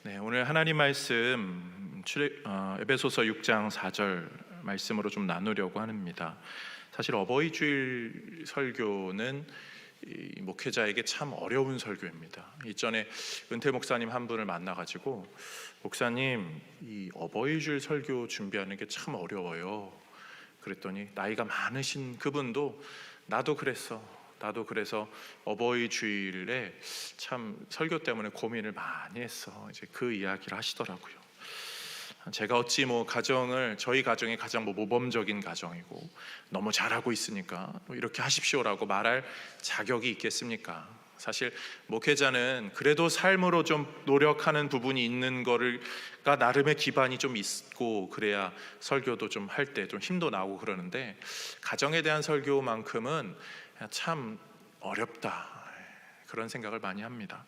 네, 오늘 하나님 말씀 에베소서 6장 4절 말씀으로 좀 나누려고 합니다. 사실 어버이 주일 설교는 이 목회자에게 참 어려운 설교입니다. 이전에 은퇴 목사님 한 분을 만나가지고 목사님, 이 어버이 주일 설교 준비하는 게 참 어려워요. 그랬더니 나이가 많으신 그분도 나도 그래서 어버이 주일에 참 설교 때문에 고민을 많이 했어. 이제 그 이야기를 하시더라고요. 제가 어찌 저희 가정이 가장 모범적인 가정이고 너무 잘하고 있으니까 이렇게 하십시오라고 말할 자격이 있겠습니까? 사실 목회자는 그래도 삶으로 좀 노력하는 부분이 있는 거가 나름의 기반이 좀 있고 그래야 설교도 좀 할 때 좀 힘도 나오고 그러는데, 가정에 대한 설교만큼은 참 어렵다, 그런 생각을 많이 합니다.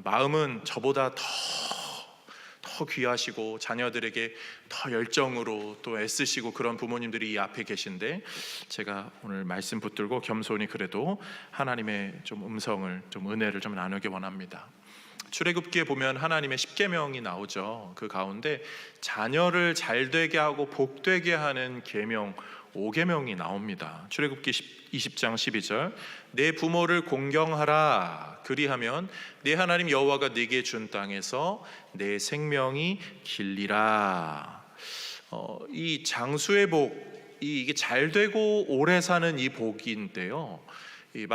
마음은 저보다 더 귀하시고 자녀들에게 더 열정으로 또 애쓰시고 그런 부모님들이 이 앞에 계신데, 제가 오늘 말씀 붙들고 겸손히 그래도 하나님의 좀 음성을, 좀 은혜를 좀 나누기 원합니다. 출애굽기에 보면 하나님의 10계명이 나오죠. 그 가운데 자녀를 잘되게 하고 복되게 하는 계명 5계명이 나옵니다. 출애굽기 20장 12절, 내 부모를 공경하라, 그리하면 내 하나님 여호와가 네게 준 땅에서 내 생명이 길리라. 이 장수의 복, 이게 잘되고 오래 사는 이 복인데요, 이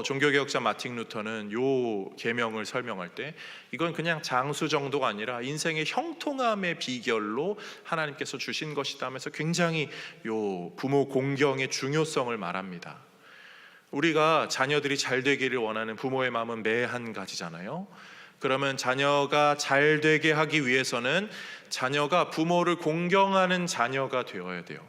종교개혁자 마틴 루터는 요 계명을 설명할 때 이건 그냥 장수 정도가 아니라 인생의 형통함의 비결로 하나님께서 주신 것이다 하면서 굉장히 요 부모 공경의 중요성을 말합니다. 우리가 자녀들이 잘 되기를 원하는 부모의 마음은 매 한 가지잖아요. 그러면 자녀가 잘 되게 하기 위해서는 자녀가 부모를 공경하는 자녀가 되어야 돼요.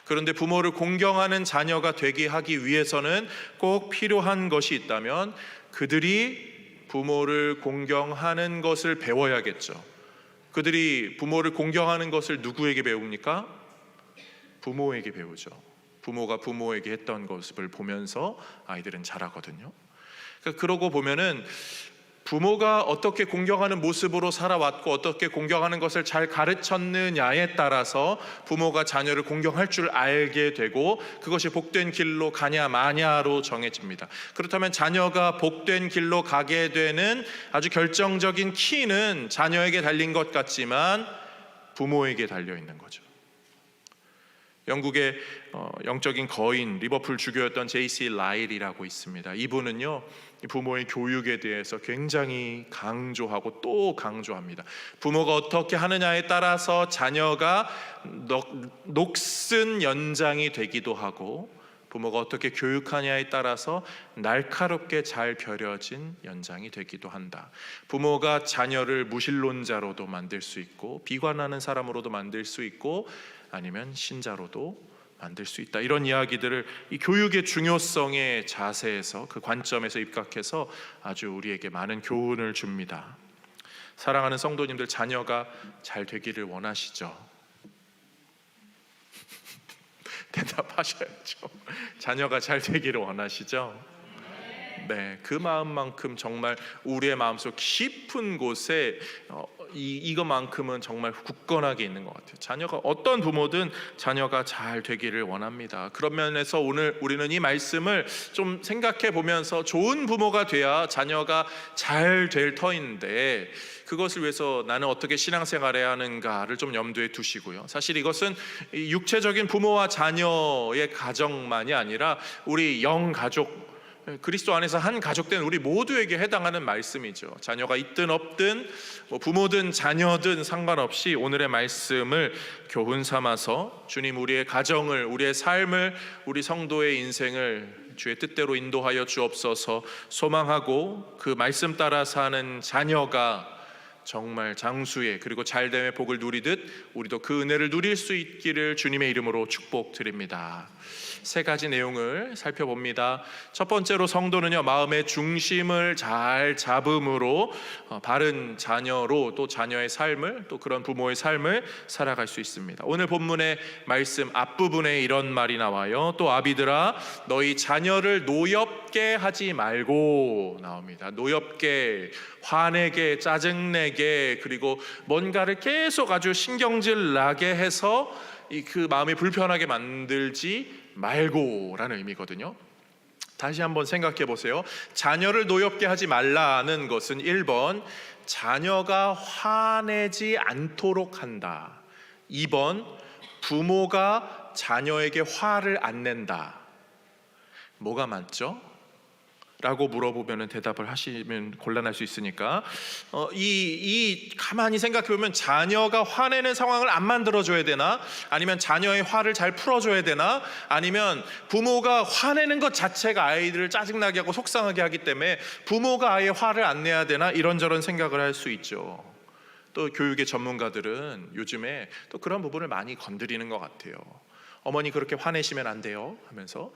그런데 부모를 공경하는 자녀가 되게 하기 위해서는 꼭 필요한 것이 있다면 그들이 부모를 공경하는 것을 배워야겠죠. 그들이 부모를 공경하는 것을 누구에게 배웁니까? 부모에게 배우죠. 부모가 부모에게 했던 것을 보면서 아이들은 자라거든요. 그러고 보면은 부모가 어떻게 공경하는 모습으로 살아왔고 어떻게 공경하는 것을 잘 가르쳤느냐에 따라서 부모가 자녀를 공경할 줄 알게 되고 그것이 복된 길로 가냐 마냐로 정해집니다. 그렇다면 자녀가 복된 길로 가게 되는 아주 결정적인 키는 자녀에게 달린 것 같지만 부모에게 달려 있는 거죠. 영국의 영적인 거인, 리버풀 주교였던 J.C. 라일이라고 있습니다. 이분은요, 부모의 교육에 대해서 굉장히 강조하고 또 강조합니다. 부모가 어떻게 하느냐에 따라서 자녀가 녹슨 연장이 되기도 하고, 부모가 어떻게 교육하냐에 따라서 날카롭게 잘 벼려진 연장이 되기도 한다. 부모가 자녀를 무신론자로도 만들 수 있고 비관하는 사람으로도 만들 수 있고 아니면 신자로도 만들 수 있다. 이런 이야기들을 이 교육의 중요성의 자세에서, 그 관점에서 입각해서 아주 우리에게 많은 교훈을 줍니다. 사랑하는 성도님들, 자녀가 잘 되기를 원하시죠? 대답하셔야죠. 자녀가 잘 되기를 원하시죠? 네, 그 마음만큼 정말 우리의 마음속 깊은 곳에 이것만큼은 정말 굳건하게 있는 것 같아요. 자녀가 어떤 부모든 자녀가 잘 되기를 원합니다. 그런 면에서 오늘 우리는 이 말씀을 좀 생각해 보면서 좋은 부모가 돼야 자녀가 잘 될 터인데, 그것을 위해서 나는 어떻게 신앙생활해야 하는가를 좀 염두에 두시고요. 사실 이것은 육체적인 부모와 자녀의 가정만이 아니라 우리 영가족, 그리스도 안에서 한 가족된 우리 모두에게 해당하는 말씀이죠. 자녀가 있든 없든 부모든 자녀든 상관없이 오늘의 말씀을 교훈 삼아서 주님, 우리의 가정을, 우리의 삶을, 우리 성도의 인생을 주의 뜻대로 인도하여 주옵소서 소망하고, 그 말씀 따라 사는 자녀가 정말 장수의 그리고 잘됨의 복을 누리듯 우리도 그 은혜를 누릴 수 있기를 주님의 이름으로 축복드립니다. 세 가지 내용을 살펴봅니다. 첫 번째로, 성도는요, 마음의 중심을 잘 잡음으로 바른 자녀로 또 자녀의 삶을, 또 그런 부모의 삶을 살아갈 수 있습니다. 오늘 본문의 말씀 앞부분에 이런 말이 나와요. 또 아비들아, 너희 자녀를 노엽 노엽게 하지 말고 나옵니다. 노엽게, 화내게, 짜증내게, 그리고 뭔가를 계속 아주 신경질 나게 해서 그 마음이 불편하게 만들지 말고라는 의미거든요. 다시 한번 생각해 보세요. 자녀를 노엽게 하지 말라는 것은 1번 자녀가 화내지 않도록 한다. 2번 부모가 자녀에게 화를 안 낸다. 뭐가 맞죠? 라고 물어보면 대답을 하시면 곤란할 수 있으니까 가만히 생각해 보면 자녀가 화내는 상황을 안 만들어줘야 되나? 아니면 자녀의 화를 잘 풀어줘야 되나? 아니면 부모가 화내는 것 자체가 아이들을 짜증나게 하고 속상하게 하기 때문에 부모가 아예 화를 안 내야 되나? 이런저런 생각을 할 수 있죠. 또 교육의 전문가들은 요즘에 또 그런 부분을 많이 건드리는 것 같아요. 어머니 그렇게 화내시면 안 돼요 하면서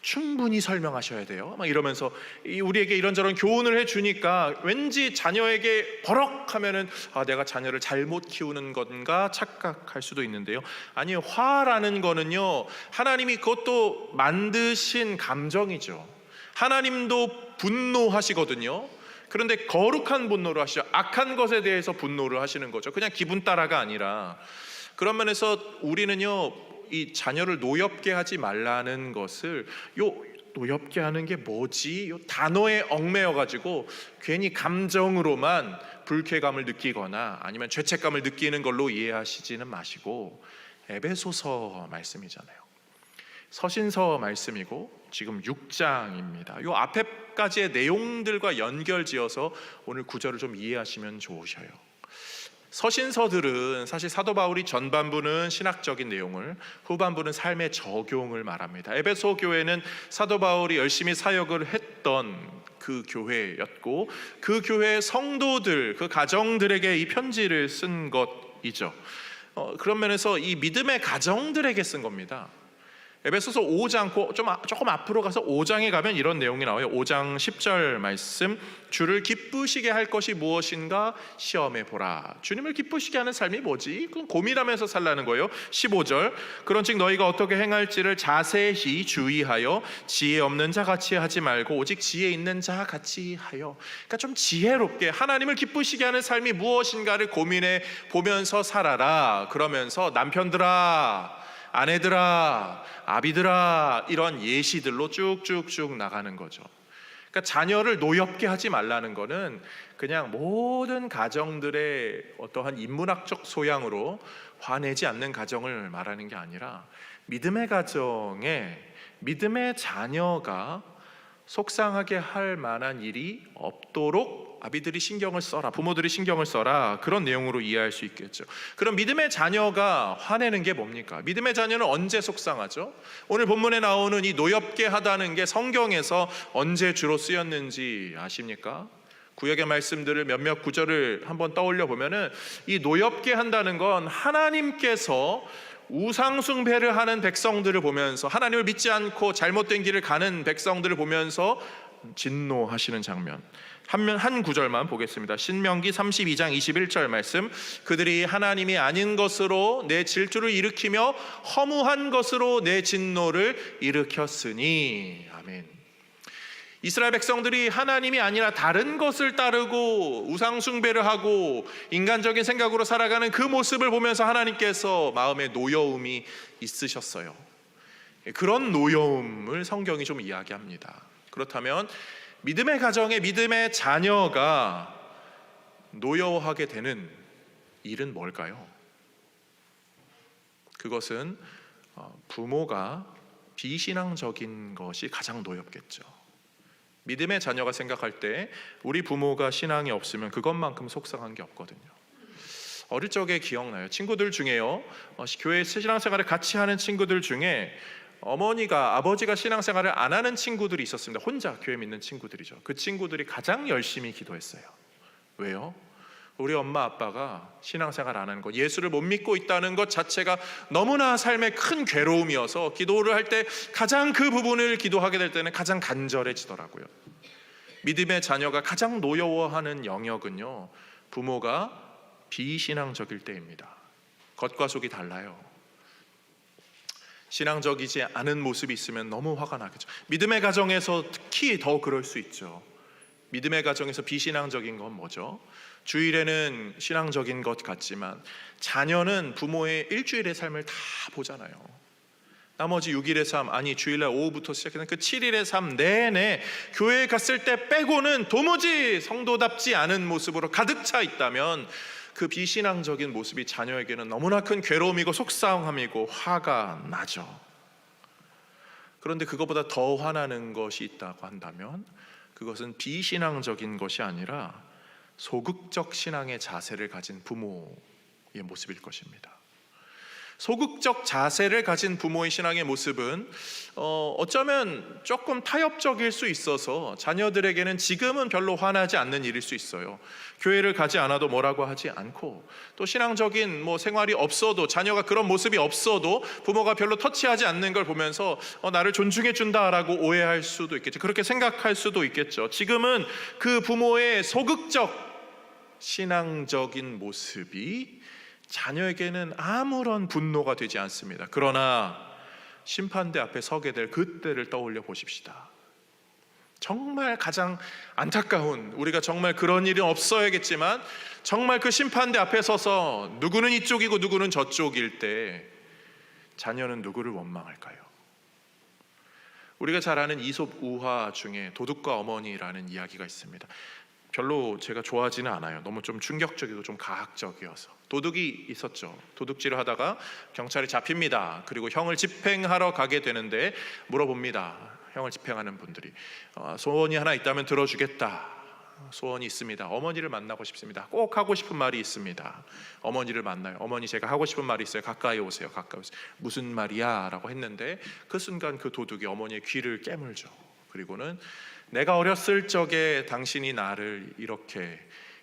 충분히 설명하셔야 돼요 막 이러면서 우리에게 이런저런 교훈을 해주니까 왠지 자녀에게 버럭하면은 내가 자녀를 잘못 키우는 건가 착각할 수도 있는데요. 아니요, 화라는 거는요 하나님이 그것도 만드신 감정이죠. 하나님도 분노하시거든요. 그런데 거룩한 분노를 하시죠. 악한 것에 대해서 분노를 하시는 거죠. 그냥 기분 따라가 아니라. 그런 면에서 우리는요 이 자녀를 노엽게 하지 말라는 것을 노엽게 하는 게 뭐지? 요 단어에 얽매여 가지고 괜히 감정으로만 불쾌감을 느끼거나 아니면 죄책감을 느끼는 걸로 이해하시지는 마시고 에베소서 말씀이잖아요. 서신서 말씀이고 지금 6장입니다. 요 앞에까지의 내용들과 연결지어서 오늘 구절을 좀 이해하시면 좋으셔요. 서신서들은 사실 사도 바울이 전반부는 신학적인 내용을, 후반부는 삶의 적용을 말합니다. 에베소 교회는 사도 바울이 열심히 사역을 했던 그 교회였고 그 교회의 성도들, 그 가정들에게 이 편지를 쓴 것이죠. 그런 면에서 이 믿음의 가정들에게 쓴 겁니다. 에베소서 5장 조금 앞으로 가서 5장에 가면 이런 내용이 나와요. 5장 10절 말씀, 주를 기쁘시게 할 것이 무엇인가 시험해 보라. 주님을 기쁘시게 하는 삶이 뭐지? 그건 고민하면서 살라는 거예요. 15절, 그런즉 너희가 어떻게 행할지를 자세히 주의하여 지혜 없는 자 같이 하지 말고 오직 지혜 있는 자 같이 하여. 그러니까 좀 지혜롭게 하나님을 기쁘시게 하는 삶이 무엇인가를 고민해 보면서 살아라. 그러면서 남편들아, 아내들아, 아비들아, 이런 예시들로 쭉쭉쭉 나가는 거죠. 그러니까 자녀를 노엽게 하지 말라는 거는 그냥 모든 가정들의 어떠한 인문학적 소양으로 화내지 않는 가정을 말하는 게 아니라 믿음의 가정에 믿음의 자녀가 속상하게 할 만한 일이 없도록 아비들이 신경을 써라, 부모들이 신경을 써라, 그런 내용으로 이해할 수 있겠죠. 그럼 믿음의 자녀가 화내는 게 뭡니까? 믿음의 자녀는 언제 속상하죠? 오늘 본문에 나오는 이 노엽게 하다는 게 성경에서 언제 주로 쓰였는지 아십니까? 구약의 말씀들을 몇몇 구절을 한번 떠올려 보면은 이 노엽게 한다는 건 하나님께서 우상숭배를 하는 백성들을 보면서, 하나님을 믿지 않고 잘못된 길을 가는 백성들을 보면서 진노하시는 장면, 한 구절만 보겠습니다. 신명기 32장 21절 말씀, 그들이 하나님이 아닌 것으로 내 질투를 일으키며 허무한 것으로 내 진노를 일으켰으니. 아멘. 이스라엘 백성들이 하나님이 아니라 다른 것을 따르고 우상숭배를 하고 인간적인 생각으로 살아가는 그 모습을 보면서 하나님께서 마음에 노여움이 있으셨어요. 그런 노여움을 성경이 좀 이야기합니다. 그렇다면 믿음의 가정에 믿음의 자녀가 노여워하게 되는 일은 뭘까요? 그것은 부모가 비신앙적인 것이 가장 노엽겠죠. 믿음의 자녀가 생각할 때 우리 부모가 신앙이 없으면 그것만큼 속상한 게 없거든요. 어릴 적에 기억나요. 친구들 중에요, 교회 신앙생활을 같이 하는 친구들 중에 아버지가 신앙생활을 안 하는 친구들이 있었습니다. 혼자 교회 믿는 친구들이죠. 그 친구들이 가장 열심히 기도했어요. 왜요? 우리 엄마 아빠가 신앙생활 안 하는 것, 예수를 못 믿고 있다는 것 자체가 너무나 삶의 큰 괴로움이어서 기도를 할 때 가장 그 부분을 기도하게 될 때는 가장 간절해지더라고요. 믿음의 자녀가 가장 노여워하는 영역은요, 부모가 비신앙적일 때입니다. 겉과 속이 달라요. 신앙적이지 않은 모습이 있으면 너무 화가 나겠죠. 믿음의 가정에서 특히 더 그럴 수 있죠. 믿음의 가정에서 비신앙적인 건 뭐죠? 주일에는 신앙적인 것 같지만 자녀는 부모의 일주일의 삶을 다 보잖아요. 나머지 6일의 삶, 아니 주일날 오후부터 시작해서 그 7일의 삶 내내 교회에 갔을 때 빼고는 도무지 성도답지 않은 모습으로 가득 차 있다면 그 비신앙적인 모습이 자녀에게는 너무나 큰 괴로움이고 속상함이고 화가 나죠. 그런데 그것보다 더 화나는 것이 있다고 한다면 그것은 비신앙적인 것이 아니라 소극적 신앙의 자세를 가진 부모의 모습일 것입니다. 소극적 자세를 가진 부모의 신앙의 모습은 어쩌면 조금 타협적일 수 있어서 자녀들에게는 지금은 별로 화나지 않는 일일 수 있어요. 교회를 가지 않아도 뭐라고 하지 않고, 또 신앙적인 생활이 없어도, 자녀가 그런 모습이 없어도 부모가 별로 터치하지 않는 걸 보면서 나를 존중해 준다라고 오해할 수도 있겠죠. 그렇게 생각할 수도 있겠죠. 지금은 그 부모의 소극적 신앙적인 모습이 자녀에게는 아무런 분노가 되지 않습니다. 그러나 심판대 앞에 서게 될 그때를 떠올려 보십시다. 정말 가장 안타까운, 우리가 정말 그런 일은 없어야겠지만 정말 그 심판대 앞에 서서 누구는 이쪽이고 누구는 저쪽일 때 자녀는 누구를 원망할까요? 우리가 잘 아는 이솝 우화 중에 도둑과 어머니라는 이야기가 있습니다. 별로 제가 좋아하지는 않아요. 너무 좀 충격적이고 좀 가학적이어서. 도둑이 있었죠. 도둑질을 하다가 경찰에 잡힙니다. 그리고 형을 집행하러 가게 되는데 물어봅니다. 형을 집행하는 분들이 소원이 하나 있다면 들어주겠다. 소원이 있습니다. 어머니를 만나고 싶습니다. 꼭 하고 싶은 말이 있습니다. 어머니를 만나요. 어머니, 제가 하고 싶은 말이 있어요. 가까이 오세요. 가까이 오세요. 무슨 말이야? 라고 했는데 그 순간 그 도둑이 어머니의 귀를 깨물죠. 그리고는 내가 어렸을 적에 당신이 나를 이렇게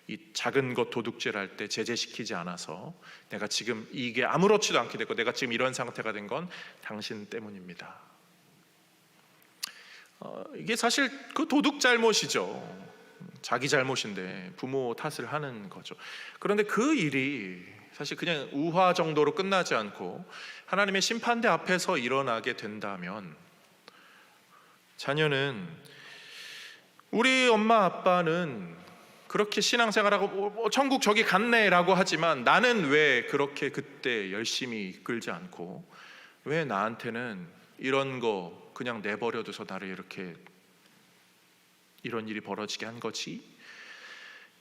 이 작은 것 도둑질할 때 제재시키지 않아서 내가 지금 이게 아무렇지도 않게 됐고 내가 지금 이런 상태가 된 건 당신 때문입니다. 이게 사실 그 도둑 잘못이죠. 자기 잘못인데 부모 탓을 하는 거죠. 그런데 그 일이 사실 그냥 우화 정도로 끝나지 않고 하나님의 심판대 앞에서 일어나게 된다면 자녀는 우리 엄마 아빠는 그렇게 신앙생활하고 천국 저기 갔네라고 하지만 나는 왜 그렇게 그때 열심히 이끌지 않고 왜 나한테는 이런 거 그냥 내버려둬서 나를 이렇게 이런 일이 벌어지게 한 거지?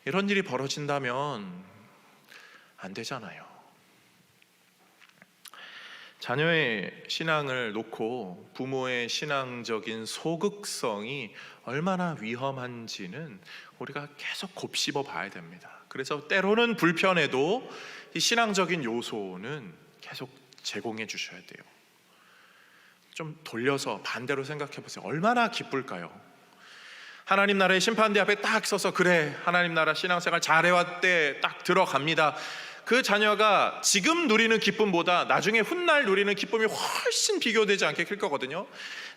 이런 일이 벌어진다면 안 되잖아요. 자녀의 신앙을 놓고 부모의 신앙적인 소극성이 얼마나 위험한지는 우리가 계속 곱씹어 봐야 됩니다. 그래서 때로는 불편해도 이 신앙적인 요소는 계속 제공해 주셔야 돼요. 좀 돌려서 반대로 생각해 보세요. 얼마나 기쁠까요? 하나님 나라의 심판대 앞에 딱 서서 그래, 하나님 나라 신앙생활 잘해왔대 딱 들어갑니다. 그 자녀가 지금 누리는 기쁨보다 나중에 훗날 누리는 기쁨이 훨씬 비교되지 않게 클 거거든요.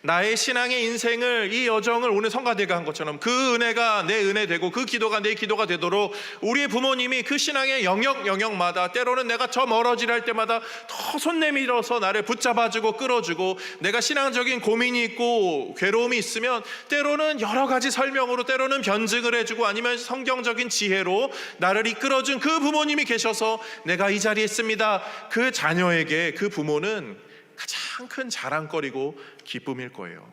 나의 신앙의 인생을, 이 여정을 오늘 성가대가 한 것처럼 그 은혜가 내 은혜 되고 그 기도가 내 기도가 되도록 우리의 부모님이 그 신앙의 영역마다 때로는 내가 저 멀어지할 때마다 더 손 내밀어서 나를 붙잡아주고 끌어주고, 내가 신앙적인 고민이 있고 괴로움이 있으면 때로는 여러 가지 설명으로, 때로는 변증을 해주고 아니면 성경적인 지혜로 나를 이끌어준 그 부모님이 계셔서 내가 이 자리에 있습니다. 그 자녀에게 그 부모는 가장 큰 자랑거리고 기쁨일 거예요.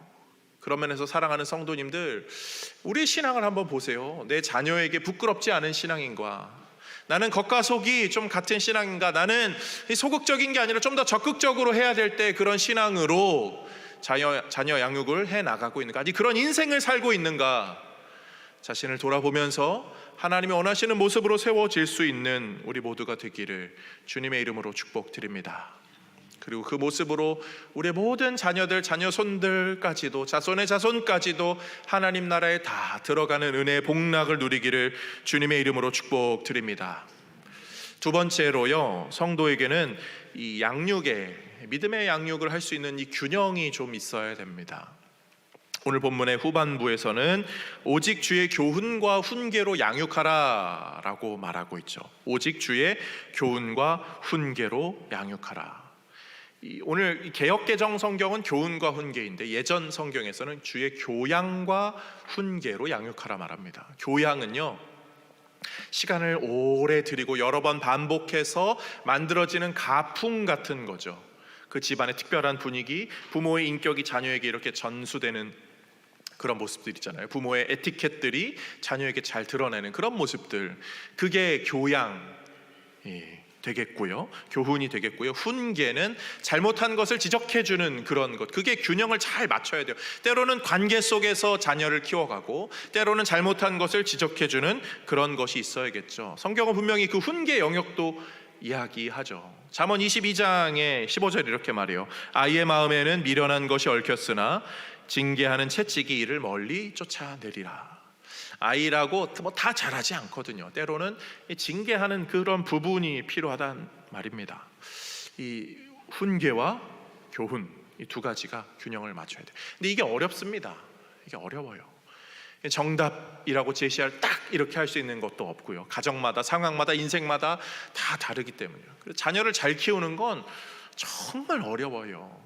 그런 면에서 사랑하는 성도님들, 우리 신앙을 한번 보세요. 내 자녀에게 부끄럽지 않은 신앙인가, 나는 겉과 속이 좀 같은 신앙인가, 나는 소극적인 게 아니라 좀 더 적극적으로 해야 될 때 그런 신앙으로 자녀 양육을 해 나가고 있는가, 아니 그런 인생을 살고 있는가, 자신을 돌아보면서 하나님이 원하시는 모습으로 세워질 수 있는 우리 모두가 되기를 주님의 이름으로 축복드립니다. 그리고 그 모습으로 우리의 모든 자녀들, 자녀 손들까지도, 자손의 자손까지도 하나님 나라에 다 들어가는 은혜의 복락을 누리기를 주님의 이름으로 축복드립니다. 두 번째로요, 성도에게는 이 양육의, 믿음의 양육을 할 수 있는 이 균형이 좀 있어야 됩니다. 오늘 본문의 후반부에서는 오직 주의 교훈과 훈계로 양육하라 라고 말하고 있죠. 오직 주의 교훈과 훈계로 양육하라. 오늘 이 개역개정 성경은 교훈과 훈계인데 예전 성경에서는 주의 교양과 훈계로 양육하라 말합니다. 교양은요, 시간을 오래 들이고 여러 번 반복해서 만들어지는 가풍 같은 거죠. 그 집안의 특별한 분위기, 부모의 인격이 자녀에게 이렇게 전수되는 그런 모습들 있잖아요. 부모의 에티켓들이 자녀에게 잘 드러내는 그런 모습들, 그게 교양이 되겠고요, 교훈이 되겠고요. 훈계는 잘못한 것을 지적해주는 그런 것, 그게 균형을 잘 맞춰야 돼요. 때로는 관계 속에서 자녀를 키워가고, 때로는 잘못한 것을 지적해주는 그런 것이 있어야겠죠. 성경은 분명히 그 훈계 영역도 이야기하죠. 잠언 22장의 15절 이렇게 말해요. 아이의 마음에는 미련한 것이 얽혔으나 징계하는 채찍이 이를 멀리 쫓아내리라. 아이라고 뭐 다 잘하지 않거든요. 때로는 징계하는 그런 부분이 필요하단 말입니다. 이 훈계와 교훈, 이 두 가지가 균형을 맞춰야 돼요. 근데 이게 어렵습니다. 이게 어려워요. 정답이라고 제시할 딱 이렇게 할 수 있는 것도 없고요. 가정마다, 상황마다, 인생마다 다 다르기 때문이에요. 그래서 자녀를 잘 키우는 건 정말 어려워요.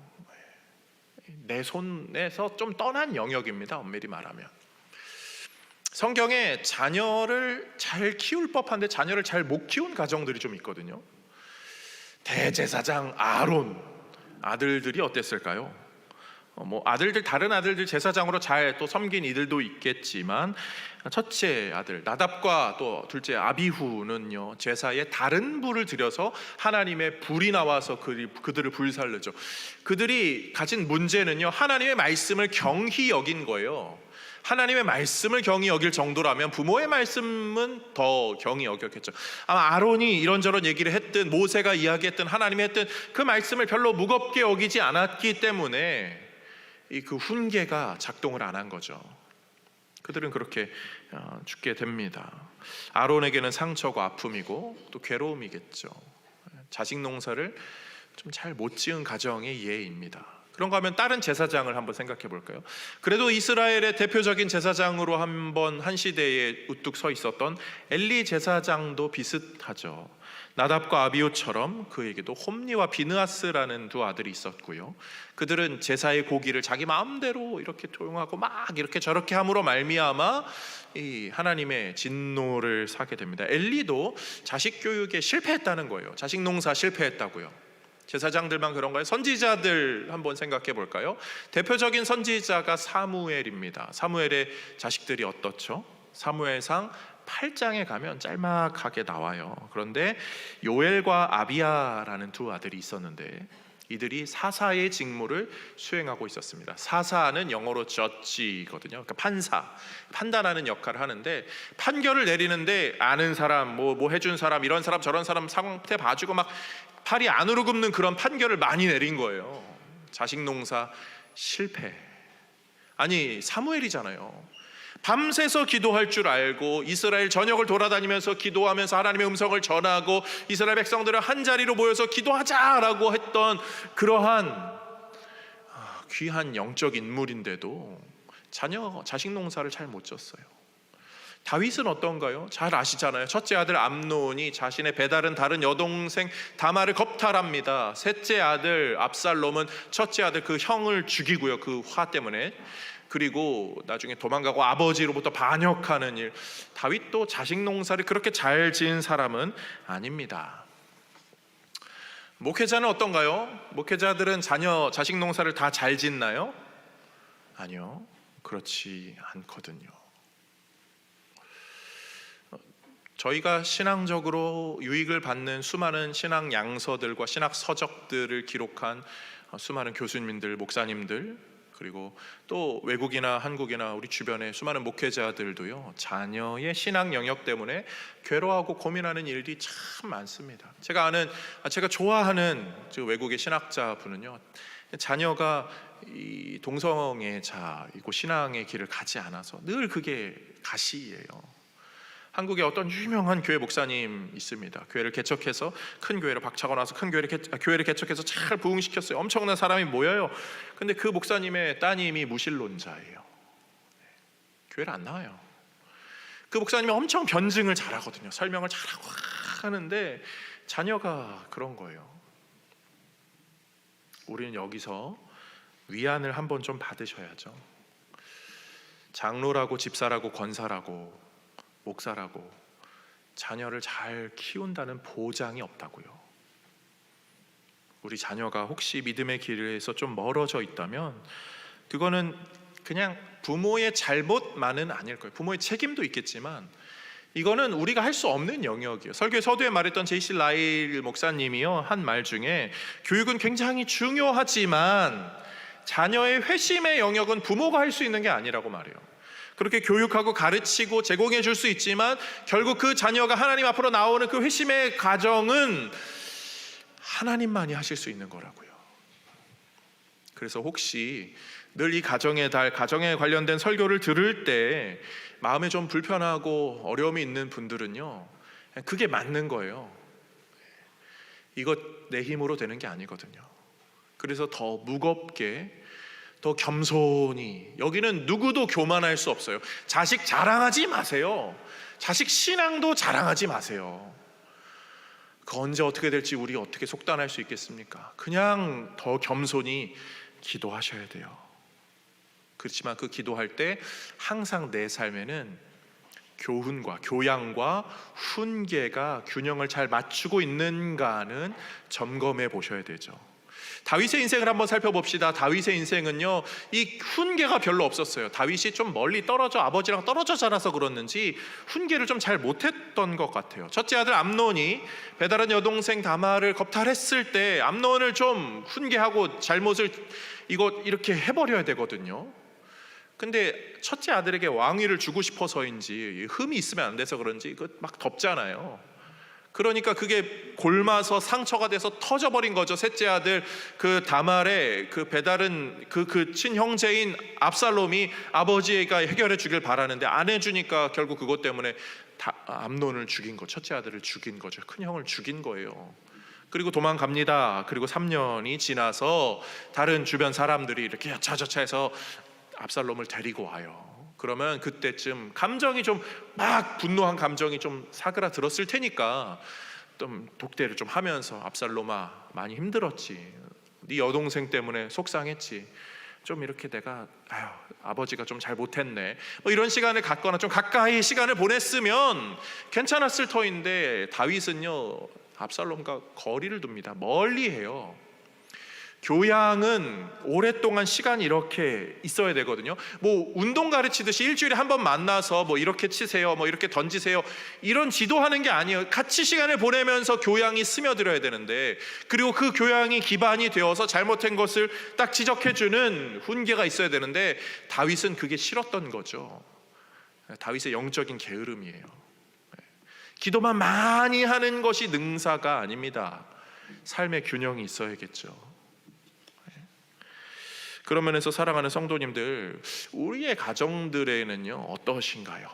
내 손에서 좀 떠난 영역입니다. 엄밀히 말하면. 성경에 자녀를 잘 키울 법한데 자녀를 잘 못 키운 가정들이 좀 있거든요. 대제사장 아론 아들들이 어땠을까요? 아들들, 다른 아들들 제사장으로 잘 또 섬긴 이들도 있겠지만, 첫째 아들 나답과 또 둘째 아비후는요, 제사에 다른 불을 들여서 하나님의 불이 나와서 그들을 불살르죠. 그들이 가진 문제는요, 하나님의 말씀을 경히 여긴 거예요. 하나님의 말씀을 경히 여길 정도라면 부모의 말씀은 더 경히 여겼겠죠. 아마 아론이 이런저런 얘기를 했든 모세가 이야기했든 하나님이 했든 그 말씀을 별로 무겁게 여기지 않았기 때문에 그 훈계가 작동을 안 한 거죠. 그들은 그렇게 죽게 됩니다. 아론에게는 상처고 아픔이고 또 괴로움이겠죠. 자식 농사를 좀 잘 못 지은 가정의 예입니다. 그런가 하면 다른 제사장을 한번 생각해 볼까요? 그래도 이스라엘의 대표적인 제사장으로 한 시대에 우뚝 서 있었던 엘리 제사장도 비슷하죠. 나답과 아비후처럼 그에게도 홈리와 비느하스라는 두 아들이 있었고요. 그들은 제사의 고기를 자기 마음대로 이렇게 토용하고 막 이렇게 저렇게 함으로 말미암아 이 하나님의 진노를 사게 됩니다. 엘리도 자식 교육에 실패했다는 거예요. 자식 농사 실패했다고요. 제사장들만 그런가요? 선지자들 한번 생각해 볼까요? 대표적인 선지자가 사무엘입니다. 사무엘의 자식들이 어떻죠? 사무엘상 8장에 가면 짤막하게 나와요. 그런데 요엘과 아비야라는 두 아들이 있었는데 이들이 사사의 직무를 수행하고 있었습니다. 사사는 영어로 judge거든요. 그러니까 판단하는 역할을 하는데, 판결을 내리는데 아는 사람, 뭐 해준 사람, 이런 사람 저런 사람 상태 봐주고 막 팔이 안으로 굽는 그런 판결을 많이 내린 거예요. 자식 농사 실패. 아니, 사무엘이잖아요. 밤새서 기도할 줄 알고 이스라엘 전역을 돌아다니면서 기도하면서 하나님의 음성을 전하고 이스라엘 백성들을 한 자리로 모여서 기도하자라고 했던 그러한 귀한 영적 인물인데도 자식 농사를 잘 못 졌어요. 다윗은 어떤가요? 잘 아시잖아요. 첫째 아들 암논이 자신의 배다른 다른 여동생 다말을 겁탈합니다. 셋째 아들 압살롬은 첫째 아들 그 형을 죽이고요, 그 화 때문에. 그리고 나중에 도망가고 아버지로부터 반역하는 일. 다윗도 자식 농사를 그렇게 잘 지은 사람은 아닙니다. 목회자는 어떤가요? 목회자들은 자식 농사를 다 잘 짓나요? 아니요, 그렇지 않거든요. 저희가 신앙적으로 유익을 받는 수많은 신앙 양서들과 신학 서적들을 기록한 수많은 교수님들, 목사님들, 그리고 또 외국이나 한국이나 우리 주변의 수많은 목회자들도요, 자녀의 신앙 영역 때문에 괴로워하고 고민하는 일이 참 많습니다. 제가 좋아하는 외국의 신학자 분은요, 자녀가 이 동성애 자이고 신앙의 길을 가지 않아서 늘 그게 가시예요. 한국에 어떤 유명한 교회 목사님 있습니다. 교회를 개척해서 큰 교회를 박차고 나서 큰 교회를 개척해서 잘 부흥시켰어요. 엄청난 사람이 모여요. 근데 그 목사님의 따님이 무신론자예요. 교회를 안 나와요. 그 목사님이 엄청 변증을 잘하거든요. 설명을 잘하고 하는데 자녀가 그런 거예요. 우리는 여기서 위안을 한번 좀 받으셔야죠. 장로라고 집사라고 권사라고 목사라고 자녀를 잘 키운다는 보장이 없다고요. 우리 자녀가 혹시 믿음의 길에서 좀 멀어져 있다면 그거는 그냥 부모의 잘못만은 아닐 거예요. 부모의 책임도 있겠지만 이거는 우리가 할 수 없는 영역이에요. 설교의 서두에 말했던 제이시 라일 목사님이요 한 말 중에 교육은 굉장히 중요하지만 자녀의 회심의 영역은 부모가 할 수 있는 게 아니라고 말해요. 그렇게 교육하고 가르치고 제공해 줄 수 있지만 결국 그 자녀가 하나님 앞으로 나오는 그 회심의 과정은 하나님만이 하실 수 있는 거라고요. 그래서 혹시 늘 이 가정의 달, 가정에 관련된 설교를 들을 때 마음에 좀 불편하고 어려움이 있는 분들은요, 그게 맞는 거예요. 이것 내 힘으로 되는 게 아니거든요. 그래서 더 무겁게, 더 겸손히, 여기는 누구도 교만할 수 없어요. 자식 자랑하지 마세요. 자식 신앙도 자랑하지 마세요. 그 언제 어떻게 될지 우리 어떻게 속단할 수 있겠습니까? 그냥 더 겸손히 기도하셔야 돼요. 그렇지만 그 기도할 때 항상 내 삶에는 교훈과 교양과 훈계가 균형을 잘 맞추고 있는가는 점검해 보셔야 되죠. 다윗의 인생을 한번 살펴봅시다. 다윗의 인생은요, 이 훈계가 별로 없었어요. 다윗이 좀 멀리 떨어져, 아버지랑 떨어져 자라서 그렇는지 훈계를 좀 잘 못했던 것 같아요. 첫째 아들 암논이 배다른 여동생 다말을 겁탈했을 때 암논을 좀 훈계하고 잘못을 이거 이렇게 해버려야 되거든요. 근데 첫째 아들에게 왕위를 주고 싶어서인지 흠이 있으면 안 돼서 그런지 이거 막 덮잖아요. 그러니까 그게 골마서 상처가 돼서 터져버린 거죠. 셋째 아들 그 다말의 그 배다른 그 친형제인 압살롬이 아버지가 해결해 주길 바라는데 안 해주니까 결국 그것 때문에 암논을 죽인 거, 첫째 아들을 죽인 거죠. 큰 형을 죽인 거예요. 그리고 도망갑니다. 그리고 3년이 지나서 다른 주변 사람들이 이렇게 여차저차해서 압살롬을 데리고 와요. 그러면 그때쯤 감정이 좀 막 분노한 감정이 좀 사그라들었을 테니까 좀 독대를 좀 하면서 압살롬아 많이 힘들었지, 네 여동생 때문에 속상했지, 좀 이렇게 내가 아버지가 좀 잘 못했네, 뭐 이런 시간을 갖거나 좀 가까이 시간을 보냈으면 괜찮았을 터인데 다윗은요 압살롬과 거리를 둡니다. 멀리해요. 교양은 오랫동안 시간이 이렇게 있어야 되거든요. 뭐 운동 가르치듯이 일주일에 한 번 만나서 뭐 이렇게 치세요, 뭐 이렇게 던지세요, 이런 지도하는 게 아니에요. 같이 시간을 보내면서 교양이 스며들어야 되는데, 그리고 그 교양이 기반이 되어서 잘못된 것을 딱 지적해주는 훈계가 있어야 되는데 다윗은 그게 싫었던 거죠. 다윗의 영적인 게으름이에요. 기도만 많이 하는 것이 능사가 아닙니다. 삶의 균형이 있어야겠죠. 그런 면에서 사랑하는 성도님들, 우리의 가정들에는요 어떠신가요?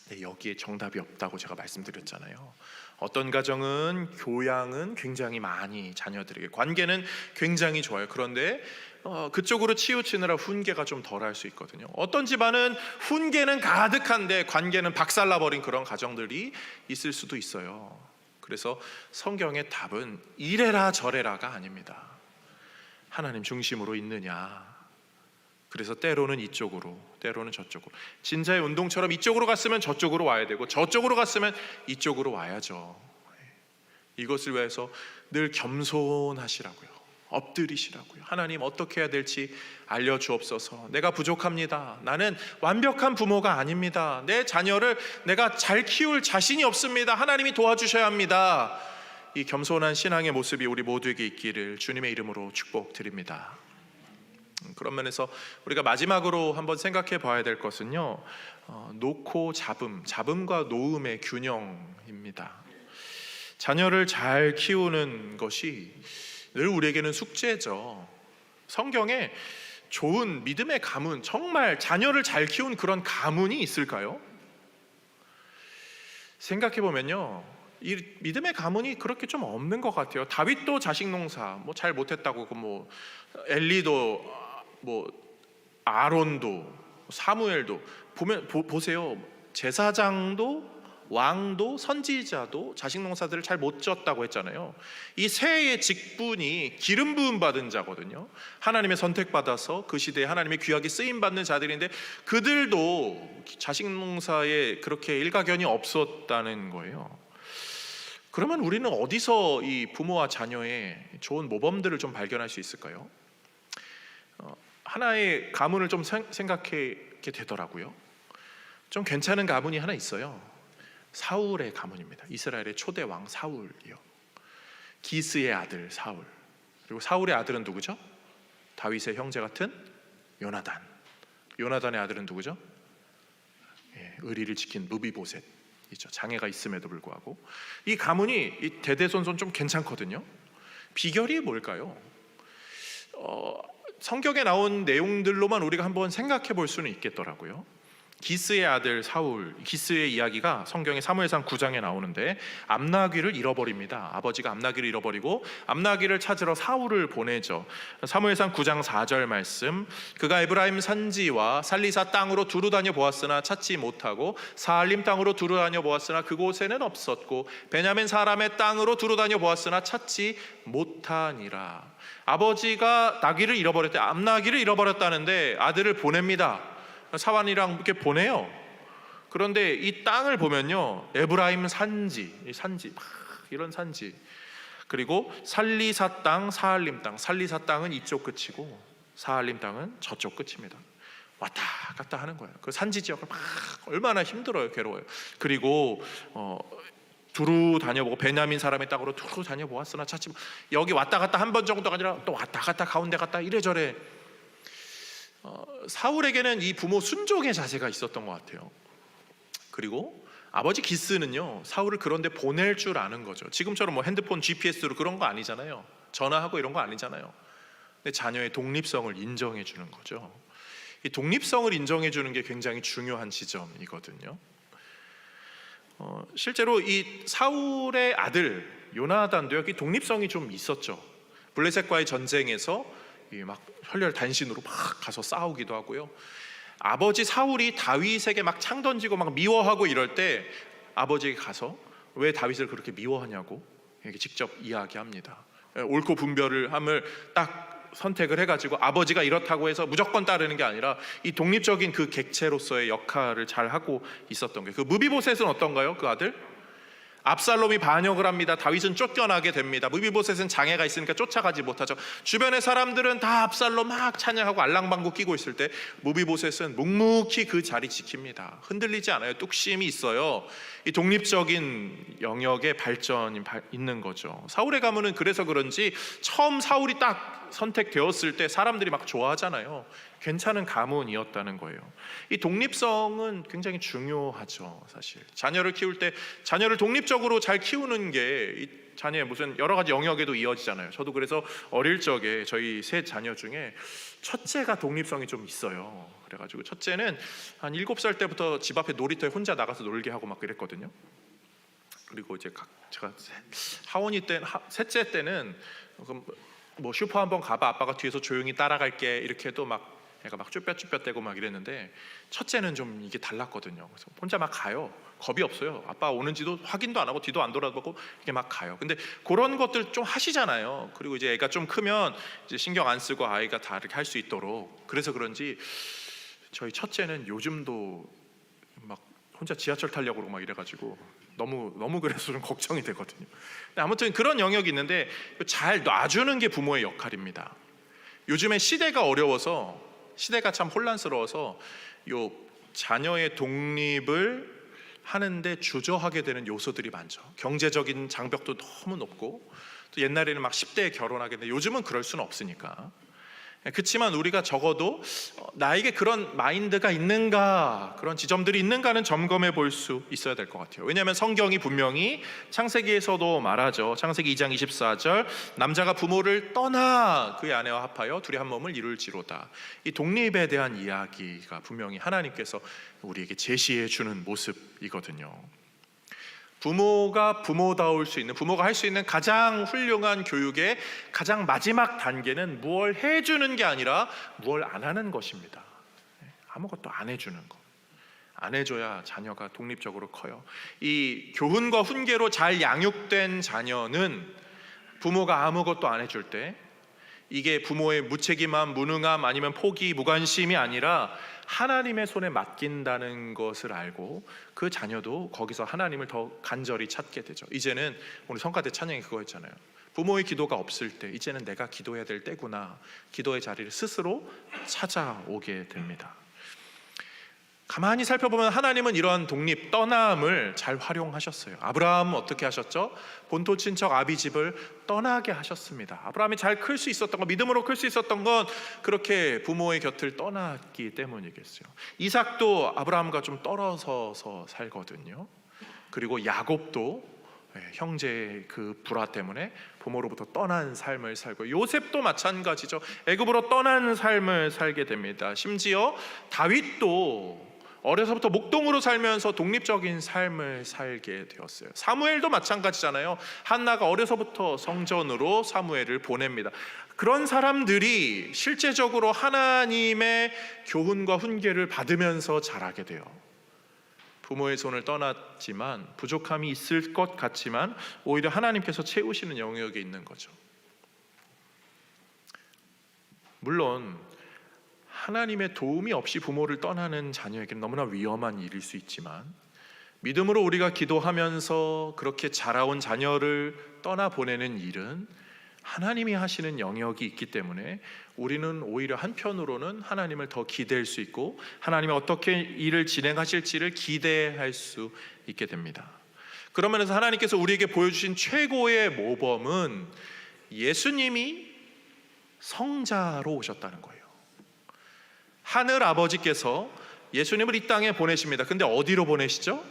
네, 여기에 정답이 없다고 제가 말씀드렸잖아요. 어떤 가정은 교양은 굉장히 많이 자녀들에게, 관계는 굉장히 좋아요. 그런데 그쪽으로 치우치느라 훈계가 좀 덜할 수 있거든요. 어떤 집안은 훈계는 가득한데 관계는 박살나버린 그런 가정들이 있을 수도 있어요. 그래서 성경의 답은 이래라 저래라가 아닙니다. 하나님 중심으로 있느냐. 그래서 때로는 이쪽으로, 때로는 저쪽으로, 진자의 운동처럼 이쪽으로 갔으면 저쪽으로 와야 되고 저쪽으로 갔으면 이쪽으로 와야죠. 이것을 위해서 늘 겸손하시라고요. 엎드리시라고요. 하나님 어떻게 해야 될지 알려주옵소서. 내가 부족합니다. 나는 완벽한 부모가 아닙니다. 내 자녀를 내가 잘 키울 자신이 없습니다. 하나님이 도와주셔야 합니다. 이 겸손한 신앙의 모습이 우리 모두에게 있기를 주님의 이름으로 축복드립니다. 그런 면에서 우리가 마지막으로 한번 생각해 봐야 될 것은요, 놓고 잡음, 잡음과 놓음의 균형입니다. 자녀를 잘 키우는 것이 늘 우리에게는 숙제죠. 성경에 좋은 믿음의 가문, 정말 자녀를 잘 키운 그런 가문이 있을까요? 생각해 보면요, 이 믿음의 가문이 그렇게 좀 없는 것 같아요. 다윗도 자식 농사 뭐 잘 못했다고, 뭐 엘리도, 뭐 아론도, 사무엘도 보면 보세요. 제사장도 왕도 선지자도 자식 농사들을 잘 못 졌다고 했잖아요. 이 세의 직분이 기름 부음 받은 자거든요. 하나님의 선택받아서 그 시대에 하나님의 귀하게 쓰임 받는 자들인데 그들도 자식 농사에 그렇게 일가견이 없었다는 거예요. 그러면 우리는 어디서 이 부모와 자녀의 좋은 모범들을 좀 발견할 수 있을까요? 하나의 가문을 좀 생각하게 되더라고요. 좀 괜찮은 가문이 하나 있어요. 사울의 가문입니다. 이스라엘의 초대 왕 사울이요. 기스의 아들 사울. 그리고 사울의 아들은 누구죠? 다윗의 형제 같은 요나단. 요나단의 아들은 누구죠? 의리를 지킨 무비보셋. 장애가 있음에도 불구하고 이 가문이 이 대대손손 좀 괜찮거든요. 비결이 뭘까요? 성경에 나온 내용들로만 우리가 한번 생각해 볼 수는 있겠더라고요. 기스의 아들 사울, 기스의 이야기가 성경의 사무엘상 9장에 나오는데 암나귀를 잃어버립니다. 아버지가 암나귀를 잃어버리고 암나귀를 찾으러 사울을 보내죠. 사무엘상 9장 4절 말씀, 그가 에브라임 산지와 살리사 땅으로 두루 다녀 보았으나 찾지 못하고 사알림 땅으로 두루 다녀 보았으나 그곳에는 없었고 베냐민 사람의 땅으로 두루 다녀 보았으나 찾지 못하니라. 아버지가 나귀를 잃어버렸대, 암나귀를 잃어버렸다는데 아들을 보냅니다. 사환이랑 이렇게 보내요. 그런데 이 땅을 보면요, 에브라임 산지, 이런 산지, 그리고 살리사 땅, 사알림 땅. 살리사 땅은 이쪽 끝이고 사알림 땅은 저쪽 끝입니다. 왔다 갔다 하는 거예요. 그 산지 지역을 막 얼마나 힘들어요, 괴로워요. 그리고 두루 다녀보고 베냐민 사람의 땅으로 두루 다녀보았으나 찾지 여기 왔다 갔다 한 번 정도가 아니라 또 왔다 갔다 가운데 갔다 이래저래. 사울에게는 이 부모 순종의 자세가 있었던 것 같아요. 그리고 아버지 기스는요, 사울을 그런데 보낼 줄 아는 거죠. 지금처럼 뭐 핸드폰 GPS로 그런 거 아니잖아요. 전화하고 이런 거 아니잖아요. 근데 자녀의 독립성을 인정해 주는 거죠. 이 독립성을 인정해 주는 게 굉장히 중요한 지점이거든요. 실제로 이 사울의 아들 요나단도요, 이 독립성이 좀 있었죠. 블레셋과의 전쟁에서 막 혈혈단신으로 막 가서 싸우기도 하고요. 아버지 사울이 다윗에게 막 창 던지고 막 미워하고 이럴 때 아버지에게 가서 왜 다윗을 그렇게 미워하냐고 이렇게 직접 이야기합니다. 옳고 분별을 함을 딱 선택을 해가지고 아버지가 이렇다고 해서 무조건 따르는 게 아니라 이 독립적인 그 객체로서의 역할을 잘 하고 있었던 거예요. 그 무비보셋은 어떤가요? 그 아들? 압살롬이 반역을 합니다. 다윗은 쫓겨나게 됩니다. 무비보셋은 장애가 있으니까 쫓아가지 못하죠. 주변의 사람들은 다 압살롬 막 찬양하고 알랑방구 끼고 있을 때 무비보셋은 묵묵히 그 자리 지킵니다. 흔들리지 않아요. 뚝심이 있어요. 이 독립적인 영역의 발전이 있는 거죠. 사울의 가문은 그래서 그런지 처음 사울이 딱 선택되었을 때 사람들이 막 좋아하잖아요. 괜찮은 가문이었다는 거예요. 이 독립성은 굉장히 중요하죠. 사실 자녀를 키울 때 자녀를 독립적으로 잘 키우는 게 이 자녀의 무슨 여러 가지 영역에도 이어지잖아요. 저도 그래서 어릴 적에 저희 세 자녀 중에 첫째가 독립성이 좀 있어요. 그래가지고 첫째는 한 7살 때부터 집 앞에 놀이터에 혼자 나가서 놀게 하고 막 그랬거든요. 그리고 이제 제가 셋째 때는 뭐 슈퍼 한번 가봐, 아빠가 뒤에서 조용히 따라갈게 이렇게 해도 막 애가 막 쭈뼛쭈뼛대고 막 이랬는데 첫째는 좀 이게 달랐거든요. 그래서 혼자 막 가요. 겁이 없어요. 아빠 오는지도 확인도 안 하고 뒤도 안 돌아보고 이게 막 가요. 근데 그런 것들 좀 하시잖아요. 그리고 이제 애가 좀 크면 이제 신경 안 쓰고 아이가 다 이렇게 할 수 있도록. 그래서 그런지 저희 첫째는 요즘도 막 혼자 지하철 타려고 그러고 막 이래가지고 너무 그래서 좀 걱정이 되거든요. 아무튼 그런 영역이 있는데 잘 놔주는 게 부모의 역할입니다. 요즘에 시대가 어려워서, 시대가 참 혼란스러워서 요 자녀의 독립을 하는데 주저하게 되는 요소들이 많죠. 경제적인 장벽도 너무 높고, 또 옛날에는 막 10대에 결혼하게 되는데 요즘은 그럴 수는 없으니까. 그렇지만 우리가 적어도 나에게 그런 마인드가 있는가, 그런 지점들이 있는가는 점검해 볼 수 있어야 될 것 같아요. 왜냐하면 성경이 분명히 창세기에서도 말하죠. 창세기 2장 24절, 남자가 부모를 떠나 그의 아내와 합하여 둘이 한 몸을 이룰지로다. 이 독립에 대한 이야기가 분명히 하나님께서 우리에게 제시해 주는 모습이거든요. 부모가 부모다울 수 있는, 부모가 할 수 있는 가장 훌륭한 교육의 가장 마지막 단계는 무엇을 해주는 게 아니라 무엇을 안 하는 것입니다. 아무것도 안 해주는 거. 안 해줘야 자녀가 독립적으로 커요. 이 교훈과 훈계로 잘 양육된 자녀는 부모가 아무것도 안 해줄 때 이게 부모의 무책임함, 무능함 아니면 포기, 무관심이 아니라 하나님의 손에 맡긴다는 것을 알고 그 자녀도 거기서 하나님을 더 간절히 찾게 되죠. 이제는 오늘 성가 때 찬양이 그거였잖아요. 부모의 기도가 없을 때 이제는 내가 기도해야 될 때구나. 기도의 자리를 스스로 찾아오게 됩니다. 가만히 살펴보면 하나님은 이러한 독립, 떠남을 잘 활용하셨어요. 아브라함은 어떻게 하셨죠? 본토 친척 아비집을 떠나게 하셨습니다. 아브라함이 잘 클 수 있었던 건, 믿음으로 클 수 있었던 건 그렇게 부모의 곁을 떠났기 때문이겠어요. 이삭도 아브라함과 좀 떨어져서 살거든요. 그리고 야곱도 형제의 그 불화 때문에 부모로부터 떠난 삶을 살고, 요셉도 마찬가지죠. 애굽으로 떠난 삶을 살게 됩니다. 심지어 다윗도 어려서부터 목동으로 살면서 독립적인 삶을 살게 되었어요. 사무엘도 마찬가지잖아요. 한나가 어려서부터 성전으로 사무엘을 보냅니다. 그런 사람들이 실제적으로 하나님의 교훈과 훈계를 받으면서 자라게 돼요. 부모의 손을 떠났지만 부족함이 있을 것 같지만 오히려 하나님께서 채우시는 영역에 있는 거죠. 물론 하나님의 도움이 없이 부모를 떠나는 자녀에게는 너무나 위험한 일일 수 있지만, 믿음으로 우리가 기도하면서 그렇게 자라온 자녀를 떠나보내는 일은 하나님이 하시는 영역이 있기 때문에 우리는 오히려 한편으로는 하나님을 더 기대할 수 있고 하나님이 어떻게 일을 진행하실지를 기대할 수 있게 됩니다. 그런 면에서 하나님께서 우리에게 보여주신 최고의 모범은 예수님이 성자로 오셨다는 거예요. 하늘 아버지께서 예수님을 이 땅에 보내십니다. 근데 어디로 보내시죠?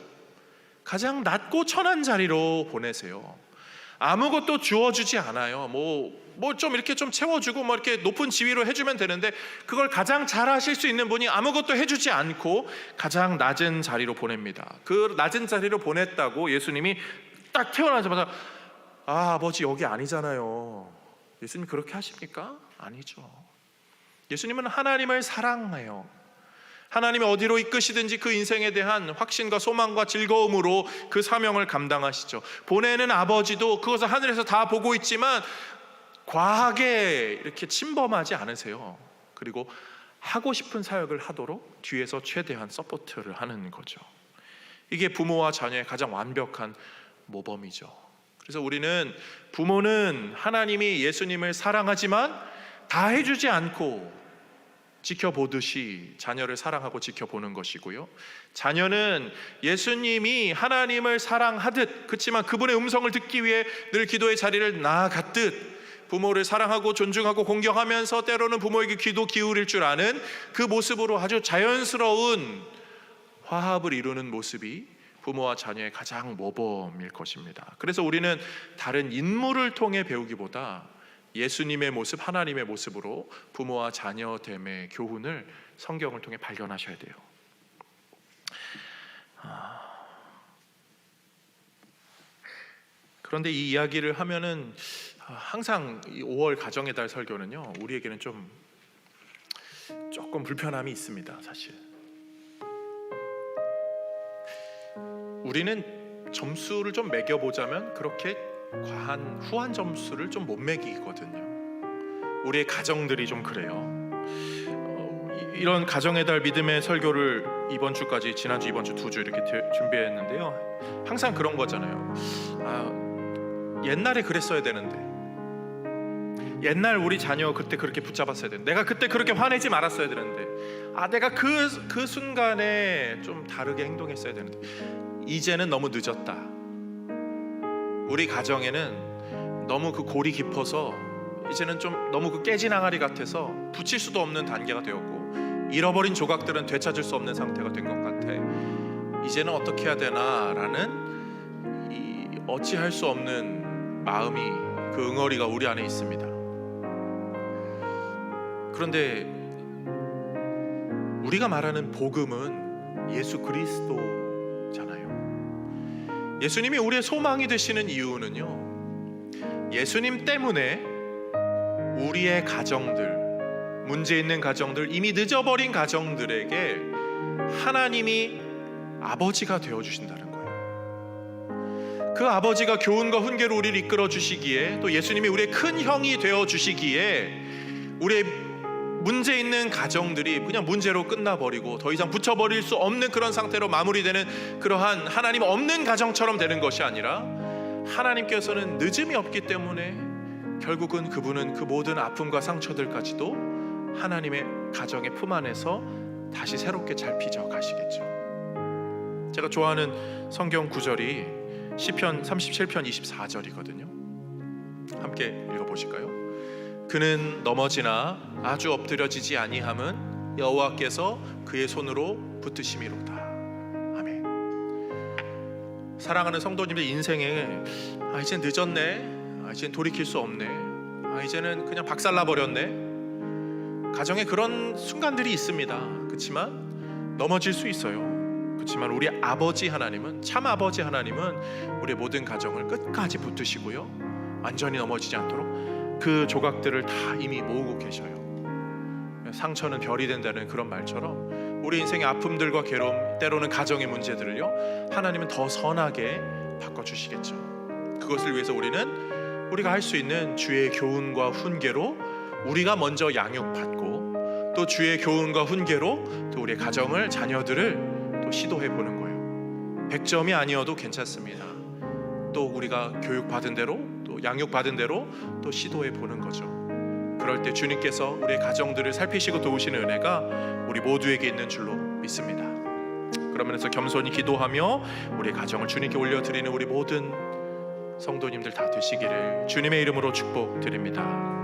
가장 낮고 천한 자리로 보내세요. 아무것도 주어주지 않아요. 뭐 좀 이렇게 좀 채워주고 뭐 이렇게 높은 지위로 해주면 되는데, 그걸 가장 잘 하실 수 있는 분이 아무것도 해주지 않고 가장 낮은 자리로 보냅니다. 그 낮은 자리로 보냈다고 예수님이 딱 태어나자마자 아버지 여기 아니잖아요. 예수님 그렇게 하십니까? 아니죠. 예수님은 하나님을 사랑해요. 하나님이 어디로 이끄시든지 그 인생에 대한 확신과 소망과 즐거움으로 그 사명을 감당하시죠. 보내는 아버지도 그것을 하늘에서 다 보고 있지만 과하게 이렇게 침범하지 않으세요. 그리고 하고 싶은 사역을 하도록 뒤에서 최대한 서포트를 하는 거죠. 이게 부모와 자녀의 가장 완벽한 모범이죠. 그래서 우리는 부모는 하나님이 예수님을 사랑하지만 다 해주지 않고 지켜보듯이 자녀를 사랑하고 지켜보는 것이고요, 자녀는 예수님이 하나님을 사랑하듯, 그렇지만 그분의 음성을 듣기 위해 늘 기도의 자리를 나아갔듯 부모를 사랑하고 존중하고 공경하면서 때로는 부모에게 귀도 기울일 줄 아는 그 모습으로 아주 자연스러운 화합을 이루는 모습이 부모와 자녀의 가장 모범일 것입니다. 그래서 우리는 다른 인물을 통해 배우기보다 예수님의 모습, 하나님의 모습으로 부모와 자녀됨의 교훈을 성경을 통해 발견하셔야 돼요. 그런데 이 이야기를 하면은 항상 이 5월 가정의 달 설교는요, 우리에게는 조금 불편함이 있습니다. 사실 우리는 점수를 좀 매겨보자면 그렇게 과한 후한 점수를 좀 못 매기거든요. 우리의 가정들이 좀 그래요. 이런 가정의 달 믿음의 설교를 이번 주까지, 지난주 이번 주 2주 이렇게 준비했는데요, 항상 그런 거잖아요. 옛날에 그랬어야 되는데, 옛날 우리 자녀 그때 그렇게 붙잡았어야 되는데, 내가 그때 그렇게 화내지 말았어야 되는데, 내가 그 순간에 좀 다르게 행동했어야 되는데, 이제는 너무 늦었다. 우리 가정에는 너무 그 골이 깊어서 이제는 좀 너무 그 깨진 항아리 같아서 붙일 수도 없는 단계가 되었고, 잃어버린 조각들은 되찾을 수 없는 상태가 된 것 같아. 이제는 어떻게 해야 되나라는 이 어찌할 수 없는 마음이, 그 응어리가 우리 안에 있습니다. 그런데 우리가 말하는 복음은 예수 그리스도잖아요. 예수님이 우리의 소망이 되시는 이유는요, 예수님 때문에 우리의 가정들, 문제 있는 가정들, 이미 늦어버린 가정들에게 하나님이 아버지가 되어 주신다는 거예요. 그 아버지가 교훈과 훈계로 우리를 이끌어 주시기에, 또 예수님이 우리의 큰 형이 되어 주시기에 우리의 문제 있는 가정들이 그냥 문제로 끝나버리고 더 이상 붙여버릴 수 없는 그런 상태로 마무리되는 그러한 하나님 없는 가정처럼 되는 것이 아니라, 하나님께서는 늦음이 없기 때문에 결국은 그분은 그 모든 아픔과 상처들까지도 하나님의 가정의 품 안에서 다시 새롭게 잘 빚어 가시겠죠. 제가 좋아하는 성경 구절이 시편 37편 24절이거든요. 함께 읽어보실까요? 그는 넘어지나 아주 엎드려지지 아니함은 여호와께서 그의 손으로 붙드심이로다. 아멘. 사랑하는 성도님들 인생에 이제 늦었네, 이제 돌이킬 수 없네, 이제는 그냥 박살나 버렸네, 가정에 그런 순간들이 있습니다. 그렇지만 넘어질 수 있어요. 그렇지만 우리 아버지 하나님은, 참 아버지 하나님은 우리의 모든 가정을 끝까지 붙드시고요, 완전히 넘어지지 않도록 그 조각들을 다 이미 모으고 계셔요. 상처는 별이 된다는 그런 말처럼 우리 인생의 아픔들과 괴로움, 때로는 가정의 문제들을요, 하나님은 더 선하게 바꿔주시겠죠. 그것을 위해서 우리가 할 수 있는 주의 교훈과 훈계로 우리가 먼저 양육받고, 또 주의 교훈과 훈계로 또 우리의 가정을, 자녀들을 또 시도해 보는 거예요. 100점이 아니어도 괜찮습니다. 또 우리가 교육받은 대로, 또 양육받은 대로 또 시도해 보는 거죠. 그럴 때 주님께서 우리의 가정들을 살피시고 도우시는 은혜가 우리 모두에게 있는 줄로 믿습니다. 그러면서 겸손히 기도하며 우리의 가정을 주님께 올려드리는 우리 모든 성도님들 다 되시기를 주님의 이름으로 축복드립니다.